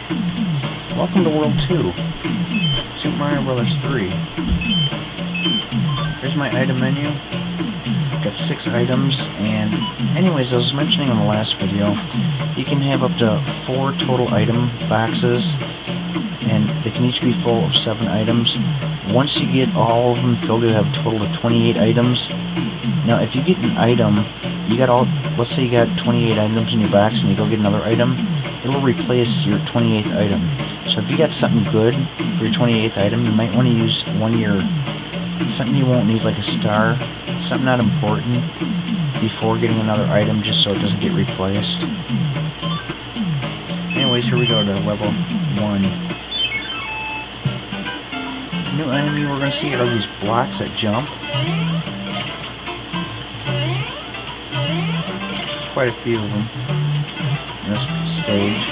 Welcome to World 2. Super Mario Bros. 3. Here's my item menu. Got 6 items, and anyways, I was mentioning in the last video, you can have up to 4 total item boxes, and they can each be full of 7 items. Once you get all of them filled, you have a total of 28 items. Now, if you get an item, you got all, let's say you got 28 items in your box, and you go get another item, it'll replace your 28th item. So if you got something good for your 28th item, you might want to use one of your, something you won't need, like a star, something not important, before getting another item, just so it doesn't get replaced. Anyways, here we go to level 1. New enemy we're going to see are these blocks that jump. There's quite a few of them in this stage.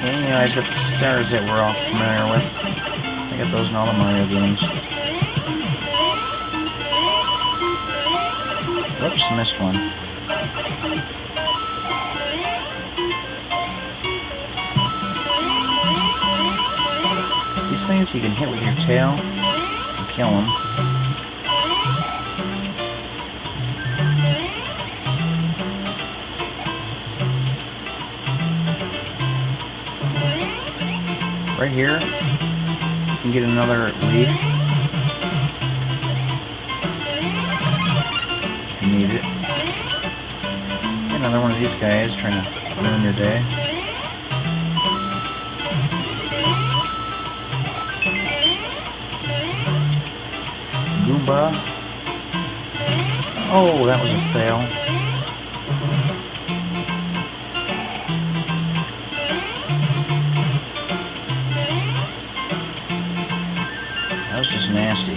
Yeah, I got the stars that we're all familiar with. I got those in all the Mario games. Whoops, missed one. These things you can hit with your tail and kill them. Right here, you can get another leaf. If you need it. Another one of these guys trying to ruin your day. Goomba. Oh, that was a fail. That was just nasty.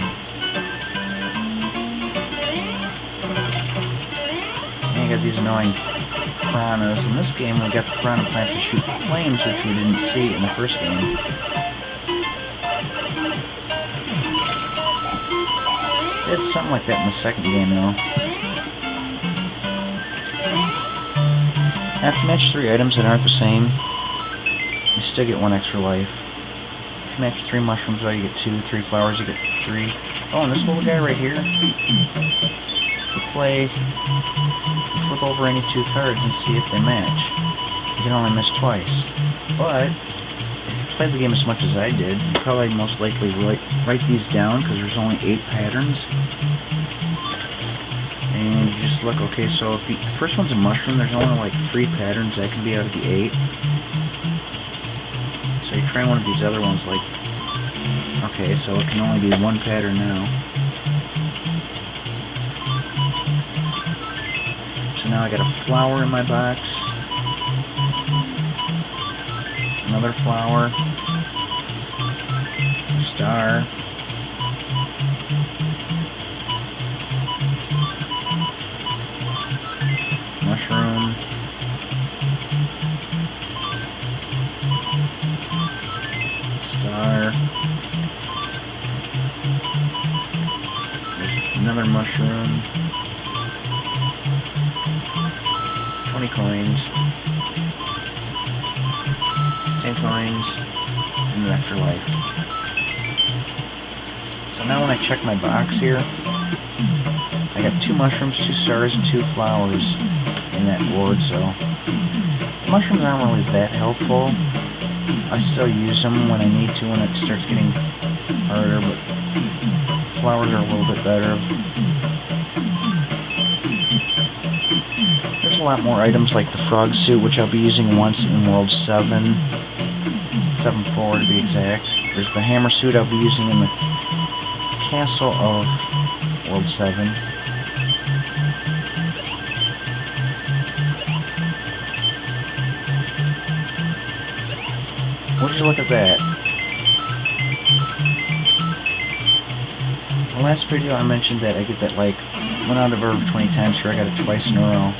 And you got these annoying piranhas. In this game, we got the piranha plants that shoot flames, which we didn't see in the first game. They did something like that in the second game, though. After match 3 items that aren't the same, you still get 1 extra life. If you match 3 mushrooms, well, you get 2, 3 flowers, you get 3. Oh, and this little guy right here, you flip over any 2 cards and see if they match. You can only miss twice. But, if you played the game as much as I did, you probably most likely write these down, because there's only 8 patterns. And you just look, okay, so if the first one's a mushroom, there's only like 3 patterns that can be out of the 8. So you try one of these other ones, like, okay, so it can only be 1 pattern now. So now I got a flower in my box, another flower, a star, mushroom, star, there's another mushroom, 20 coins, 10 coins, and an extra life. So now when I check my box here, I got 2 mushrooms, 2 stars, and 2 flowers in that board, so mushrooms aren't really that helpful. I still use them when I need to when it starts getting harder, but flowers are a little bit better. There's a lot more items like the frog suit, which I'll be using once in World 7. 7-4 to be exact. There's the hammer suit I'll be using in the castle of World 7. Would you look at that? the last video I mentioned that I get that like 1 out of every 20 times, here I got it twice in a row.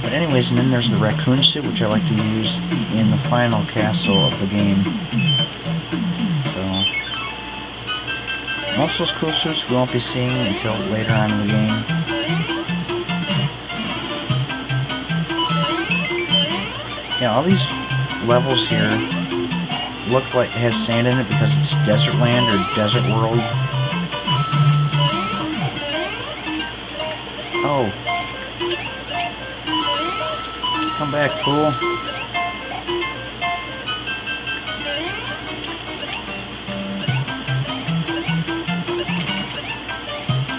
But anyways, and then there's the raccoon suit, which I like to use in the final castle of the game. So, most of those cool suits we won't be seeing until later on in the game. Yeah, all these levels here look like it has sand in it because it's desert land or desert world. Oh. Come back, fool.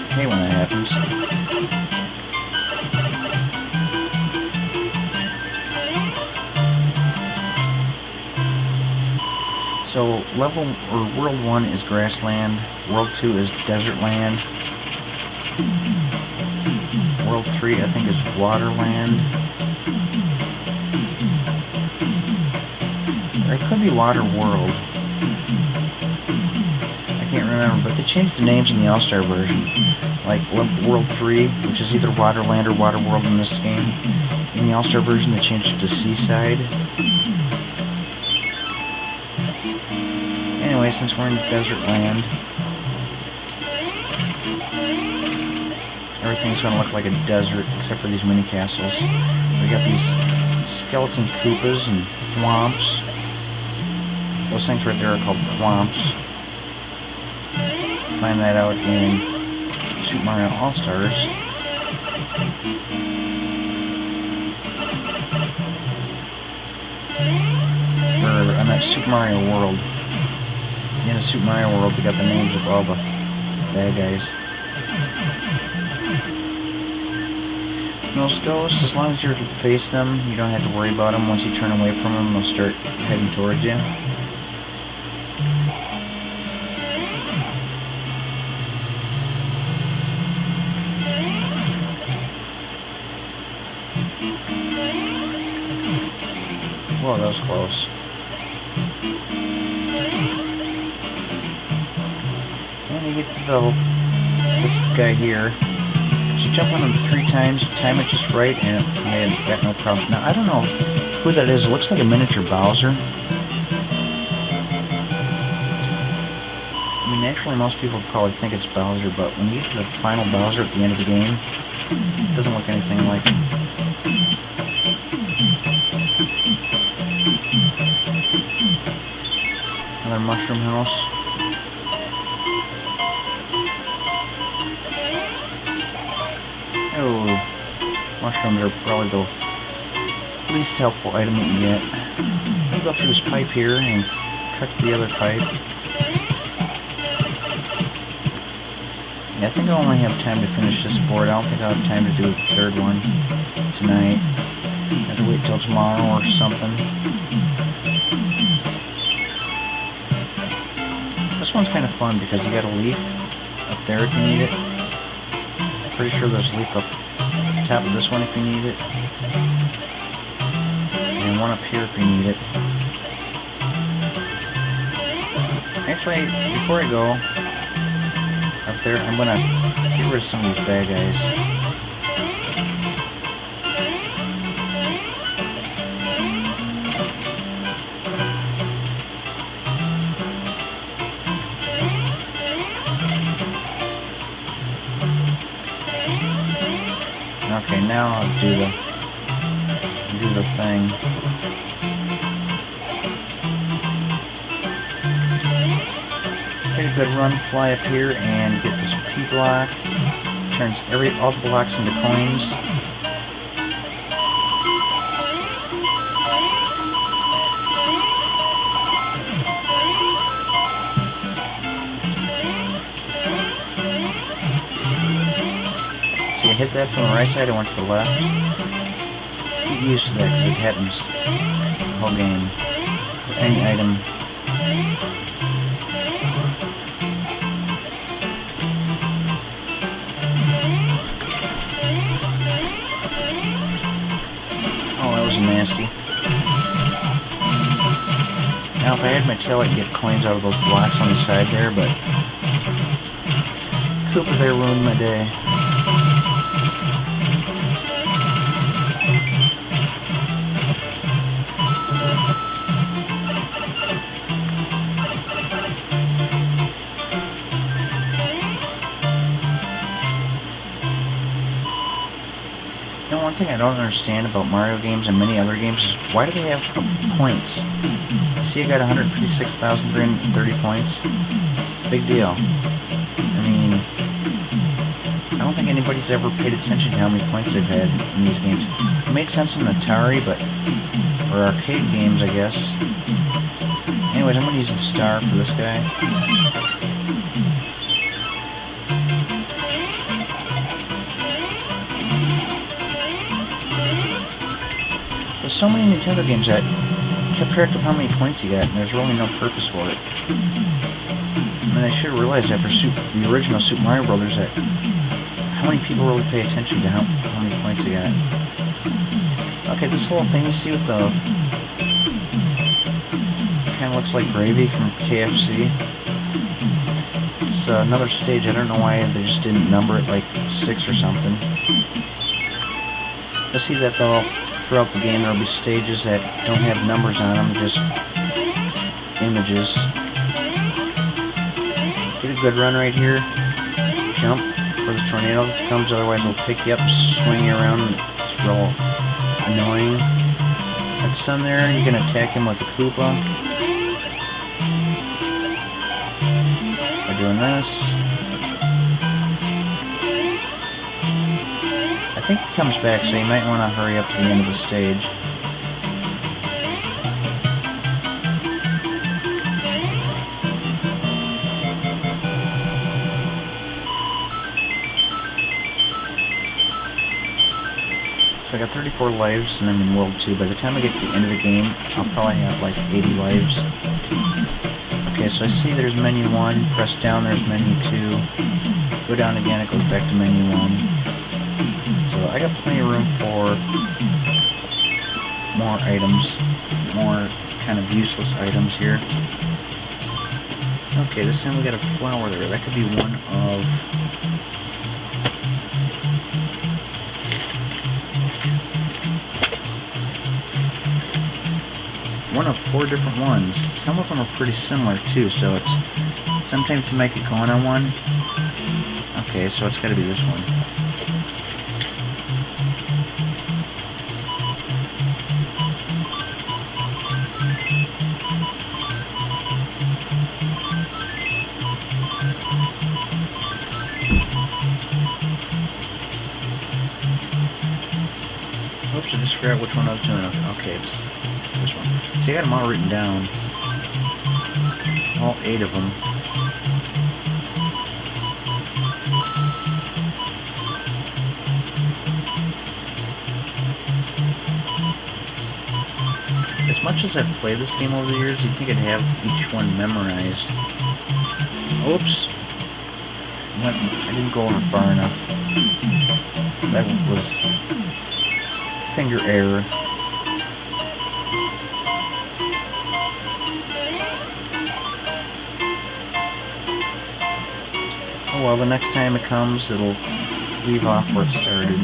I hate when that happens. So, level, or World 1 is grassland, World 2 is desert land, World 3 I think is waterland, or it could be Water World, I can't remember, but they changed the names in the All-Star version, like World 3, which is either Waterland or Water World in this game. In the All-Star version they changed it to Seaside. Anyway, since we're in desert land, everything's going to look like a desert except for these mini castles. So we got these skeleton Koopas and thwomps. Those things right there are called thwomps. Find that out in Super Mario All-Stars. Or, I meant Super Mario World. In Super Mario World, they got the names of all the bad guys. And those ghosts, as long as you're facing them, you don't have to worry about them. Once you turn away from them, they'll start heading towards you. Whoa, that was close. And you get to this guy here. Just jump on him 3 times, time it just right, and you got no problem. Now, I don't know who that is. It looks like a miniature Bowser. I mean, naturally, most people probably think it's Bowser, but when you get to the final Bowser at the end of the game, it doesn't look anything like him. Another mushroom house. Oh, mushrooms are probably the least helpful item that you get. You go through this pipe here and cut to the other pipe. Yeah, I think I only have time to finish this board. I don't think I'll have time to do the third one tonight. I have to wait till tomorrow or something. This one's kind of fun because you got a leaf up there if you need it. Pretty sure there's a leaf up top of this one if you need it. And one up here if you need it. Actually, before I go up there, I'm gonna get rid of some of these bad guys. Okay, now I'll do the thing. Get a good run, fly up here, and get this P block. Turns all the blocks into coins. So you hit that from the right side, I went to the left. Get used to that because it happens the whole game. With any item. Oh, that was nasty. Now if I had my tail, I'd get coins out of those blocks on the side there, but Cooper there ruined my day. You know, one thing I don't understand about Mario games and many other games is why do they have points? You see, I got 156,330 points. Big deal. I mean, I don't think anybody's ever paid attention to how many points they've had in these games. It made sense in Atari, or arcade games, I guess. Anyways, I'm going to use the star for this guy. There's so many Nintendo games that kept track of how many points you got, and there's really no purpose for it. And I should have realized after the original Super Mario Brothers that how many people really pay attention to how many points you got. Okay, this whole thing you see with the kind of looks like gravy from KFC. It's another stage. I don't know why they just didn't number it like 6 or something. You'll see that though throughout the game there'll be stages that don't have numbers on them, just images. Get a good run right here. Jump before this tornado comes, otherwise it'll pick you up, swing you around. It's real annoying. That sun there, you can attack him with a Koopa by doing this. I think he comes back, so you might want to hurry up to the end of the stage. So I got 34 lives, and I'm in World 2. By the time I get to the end of the game, I'll probably have like 80 lives. Okay, so I see there's menu 1. Press down, there's menu 2. Go down again, it goes back to menu 1. So I got plenty of room for more items, more kind of useless items here. Okay, this time we got a flower there. That could be one of 4 different ones. Some of them are pretty similar too, so it's sometimes you might get going on one. Okay, so it's got to be this one. Oops, I just forgot which one I was doing. Okay, it's this one. See, I got them all written down. All 8 of them. As much as I've played this game over the years, you'd think I'd have each one memorized. Oops. I didn't go over far enough. That was finger error. Oh well, the next time it comes, it'll leave off where it started.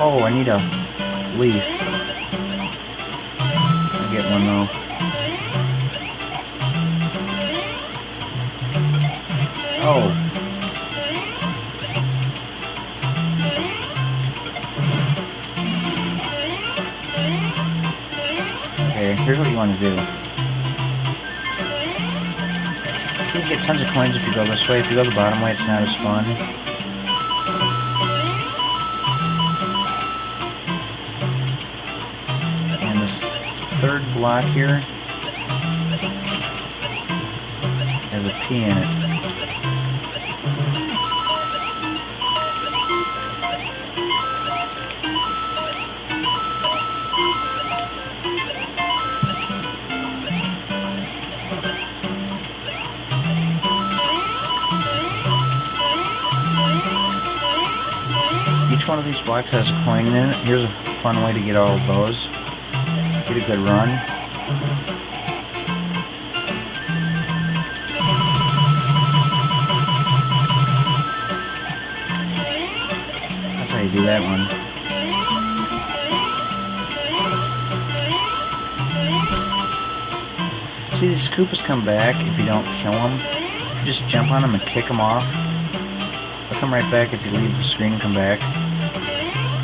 Oh, I need a leaf. I get one though. Oh. Okay, here's what you want to do. So you get tons of coins if you go this way. If you go the bottom way, it's not as fun. And this third block here has a P in it. Each one of these blocks has a coin in it. Here's a fun way to get all of those. Get a good run. do that one. See, these Koopas come back if you don't kill them. If you just jump on them and kick them off, they'll come right back if you leave the screen and come back.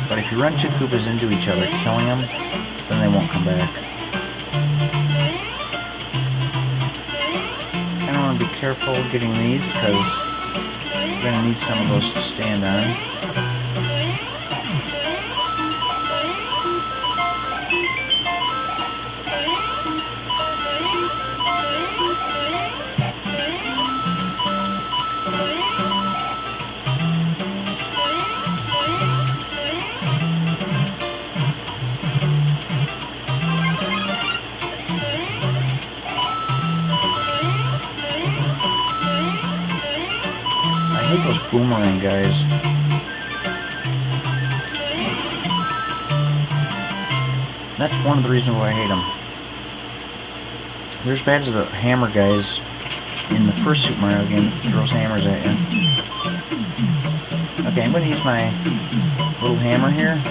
But if you run two Koopas into each other, killing them, then they won't come back. And I want to be careful getting these because you're going to need some of those to stand on. I hate those boomerang guys. That's one of the reasons why I hate them. They're as bad as the hammer guys in the first Super Mario game that throws hammers at you. Okay, I'm going to use my little hammer here,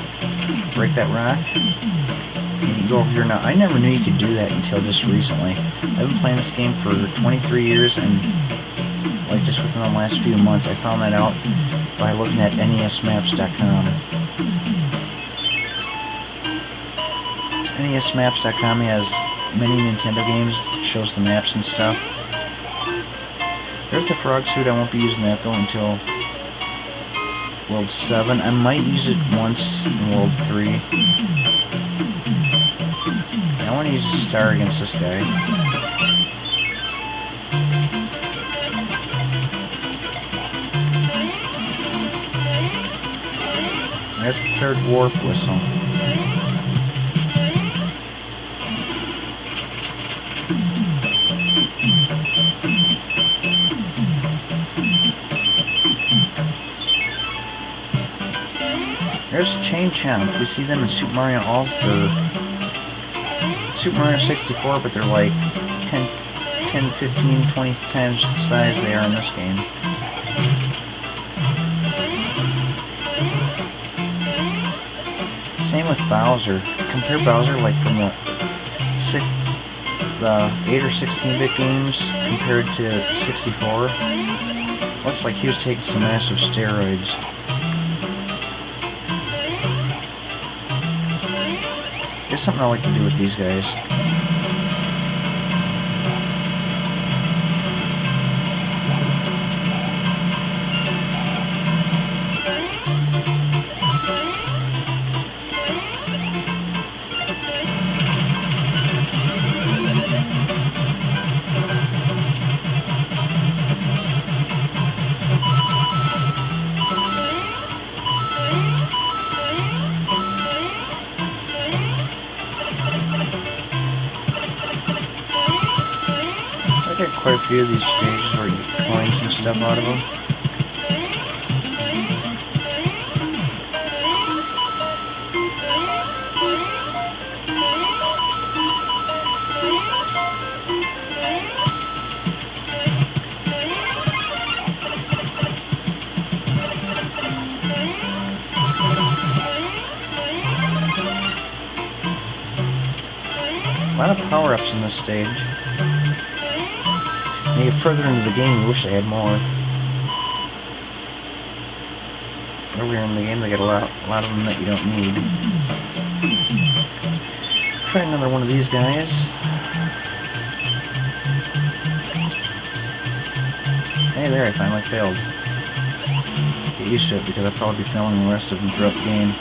break that rock, and you go over here. Now, I never knew you could do that until just recently. I've been playing this game for 23 years, and like just within the last few months, I found that out by looking at NESmaps.com. NESmaps.com has many Nintendo games, shows the maps and stuff. There's the frog suit. I won't be using that though until World 7. I might use it once in World 3. I want to use a star against this guy. That's the third warp whistle. There's Chain Chomp. We see them in Super Mario Super Mario 64, but they're like 10, 15, 20 times the size they are in this game. Same with Bowser. Compare Bowser like from the 8 or 16-bit games compared to 64. Looks like he was taking some massive steroids. There's something I like to do with these guys. I got quite a few of these stages where you get coins and stuff out of them. A lot of power-ups in this stage. When you get further into the game, you wish they had more. Earlier in the game, they get a lot of them that you don't need. Try another one of these guys. Hey there, I finally failed. Get used to it because I'll probably be failing the rest of them throughout the game.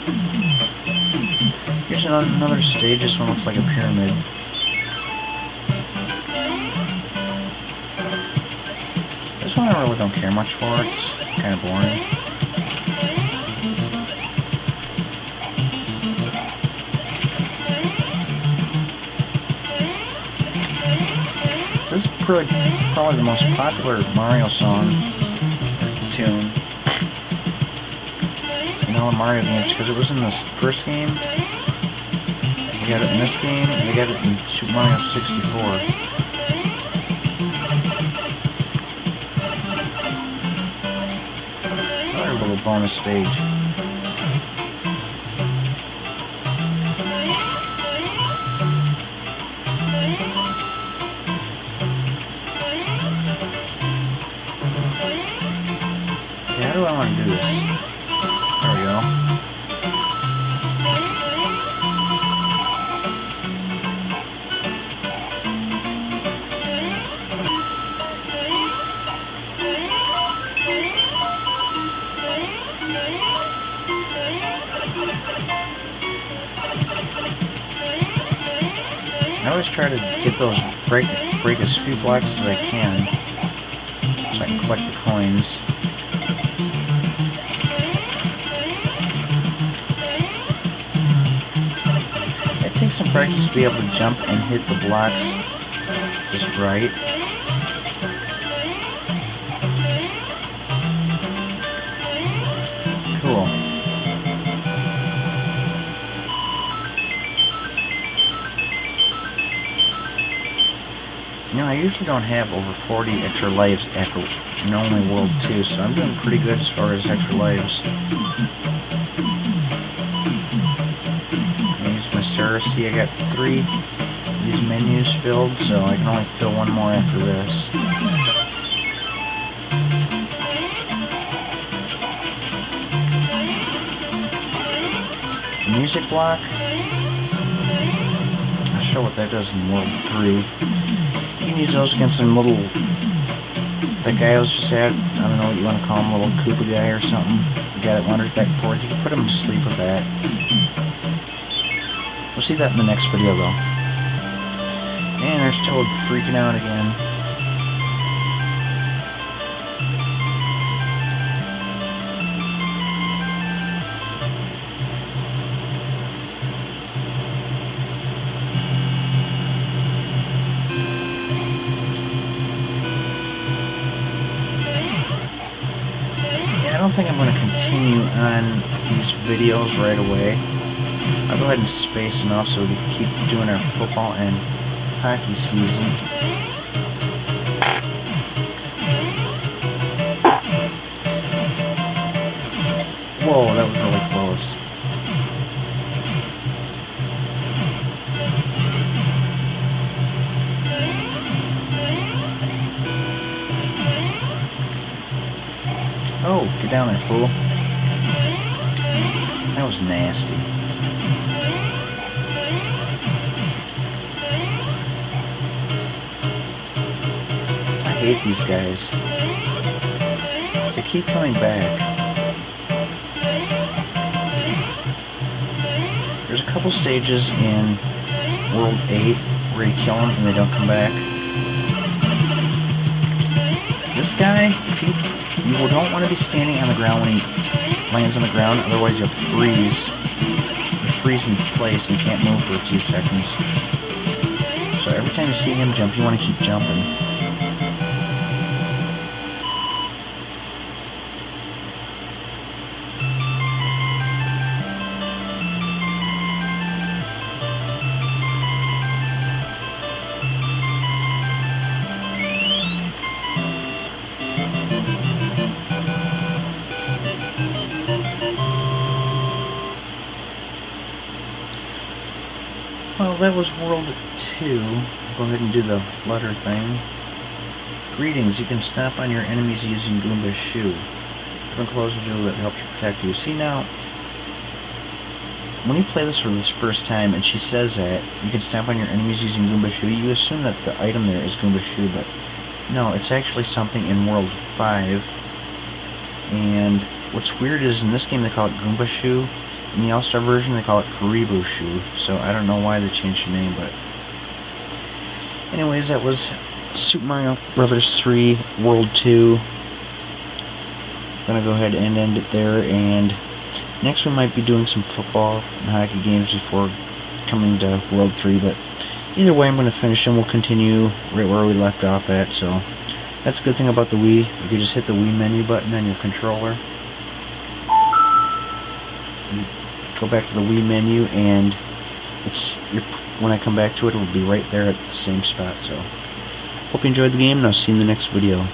Here's another stage. This one looks like a pyramid. This one I really don't care much for. It's kind of boring. This is probably the most popular Mario song tune in all Mario games because it was in this first game. We got it in this game, and we got it in Super Mario 64. Another little bonus stage. do I want to do this? There we go. I always try to get those break as few blocks as I can, so I can collect the coins. It takes some practice to be able to jump and hit the blocks just right. Cool. You know, I usually don't have over 40 extra lives after only World 2, so I'm doing pretty good as far as extra lives. I use my stars. See, I got 3 of these menus filled, so I can only fill 1 more after this. The music block. I'll show what that does in World 3. You can use those against some little, that guy I was just at, I don't know what you want to call him, little Koopa guy or something, the guy that wanders back and forth. You can put him to sleep with that. We'll see that in the next video though. And there's Toad freaking out again. I don't think I'm going to continue on these videos right away. I'll go ahead and space them off so we can keep doing our football and hockey season. Whoa, that was really close. Oh, get down there, fool. That was nasty. I hate these guys. They keep coming back. There's a couple stages in World 8 where you kill them and they don't come back. This guy, you don't want to be standing on the ground when he lands on the ground, otherwise you'll freeze. You freeze in place and you can't move for a few seconds. So every time you see him jump, you want to keep jumping. Well, that was World 2. Go ahead and do the letter thing. Greetings, you can stomp on your enemies using Goomba's shoe. Open close a jewel that helps you protect you. See now, when you play this for this first time and she says that, you can stomp on your enemies using Goomba's shoe, you assume that the item there is Goomba's shoe, but no, it's actually something in World 5. And what's weird is in this game they call it Goomba shoe. In the All-Star version, they call it Karibo shoe, so I don't know why they changed the name, but... Anyways, that was Super Mario Bros. 3 World 2. I'm gonna go ahead and end it there, and next we might be doing some football and hockey games before coming to World 3, but either way I'm gonna finish and we'll continue right where we left off at, so... That's a good thing about the Wii. You can just hit the Wii menu button on your controller. Go back to the Wii menu, and when I come back to it, it'll be right there at the same spot. So, hope you enjoyed the game, and I'll see you in the next video.